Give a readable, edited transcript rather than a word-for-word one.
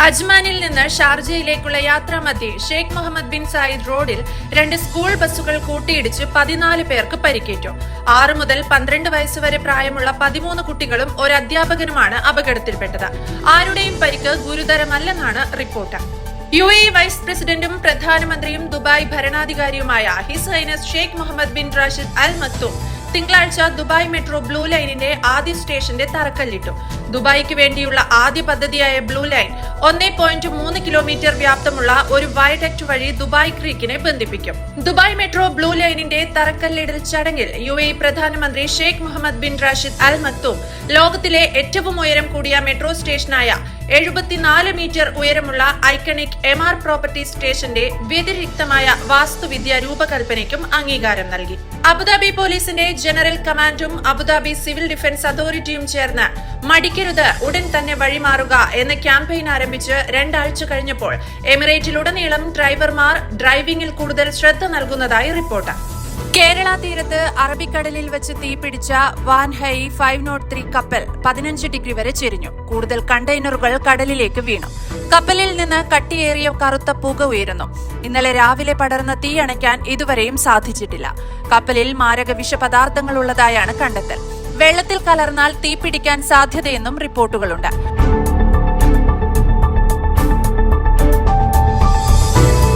അജ്മാനിൽ നിന്ന് ഷാർജയിലേക്കുള്ള യാത്രാമധ്യേ Sheikh Mohammed bin Zayed റോഡിൽ 2 സ്കൂൾ ബസ്സുകൾ കൂട്ടിയിടിച്ച് 14 പേർക്ക് പരിക്കേറ്റു. 6 മുതൽ 12 വയസ്സുവരെ പ്രായമുള്ള 13 കുട്ടികളും ഒരു അധ്യാപകനുമാണ് അപകടത്തിൽപ്പെട്ടത്. ആരുടെയും പരിക്ക് ഗുരുതരമല്ലെന്നാണ് റിപ്പോർട്ട്. UAE വൈസ് പ്രസിഡന്റും പ്രധാനമന്ത്രിയും ദുബായ് ഭരണാധികാരിയുമായ his highness Sheikh Mohammed bin Rashid Al Maktoum തിങ്കളാഴ്ച ദുബായ് മെട്രോ ബ്ലൂ ലൈനിന്റെ ആദ്യ സ്റ്റേഷന്റെ തറക്കല്ലിട്ടു. ദുബായിക്ക് വേണ്ടിയുള്ള ആദ്യ പദ്ധതിയായ ബ്ലൂ ലൈൻ 1.3 കിലോമീറ്റർ വ്യാപ്തമുള്ള ഒരു വയഡക്ട് വഴി ദുബായ് ക്രീക്കിനെ ബന്ധിപ്പിക്കും. ദുബായ് മെട്രോ ബ്ലൂ ലൈനിന്റെ തറക്കല്ലിടൽ ചടങ്ങിൽ UAE പ്രധാനമന്ത്രി Sheikh Mohammed bin Rashid Al Maktoum ലോകത്തിലെ ഏറ്റവും ഉയരം കൂടിയ മെട്രോ സ്റ്റേഷനായ 74 മീറ്റർ ഉയരമുള്ള ഐക്കണിക് MR പ്രോപ്പർട്ടി സ്റ്റേഷന്റെ വ്യതിരിക്തമായ വാസ്തുവിദ്യ രൂപകൽപ്പനയ്ക്കും അംഗീകാരം നൽകി. അബുദാബി പോലീസിന്റെ ജനറൽ കമാൻഡും അബുദാബി സിവിൽ ഡിഫൻസ് അതോറിറ്റിയും ചേർന്ന് മടിക്കരുത്, ഉടൻ തന്നെ വഴിമാറുക എന്ന ക്യാമ്പയിൻ ആരംഭിച്ച് 2 ആഴ്ച കഴിഞ്ഞപ്പോൾ എമിറേറ്റിലുടനീളം ഡ്രൈവർമാർ ഡ്രൈവിംഗിൽ കൂടുതൽ ശ്രദ്ധ നൽകുന്നതായി റിപ്പോർട്ട്. കേരള തീരത്ത് അറബിക്കടലിൽ വെച്ച് തീപിടിച്ച വാൻഹൈ 503 കപ്പൽ 15 ഡിഗ്രി വരെ ചെരിഞ്ഞു. കൂടുതൽ കണ്ടെയ്നറുകൾ കടലിലേക്ക് വീണു. കപ്പലിൽ നിന്ന് കട്ടിയേറിയ കറുത്ത പുക ഉയരുന്നു. ഇന്നലെ രാവിലെ പടർന്ന തീ അണയ്ക്കാൻ ഇതുവരെയും സാധിച്ചിട്ടില്ല. കപ്പലിൽ മാരക വിഷപദാർത്ഥങ്ങൾ ഉള്ളതായാണ് കണ്ടെത്തൽ. വെള്ളത്തിൽ കലർന്നാൽ തീപിടിക്കാൻ സാധ്യതയെന്നും റിപ്പോർട്ടുകളുണ്ട്.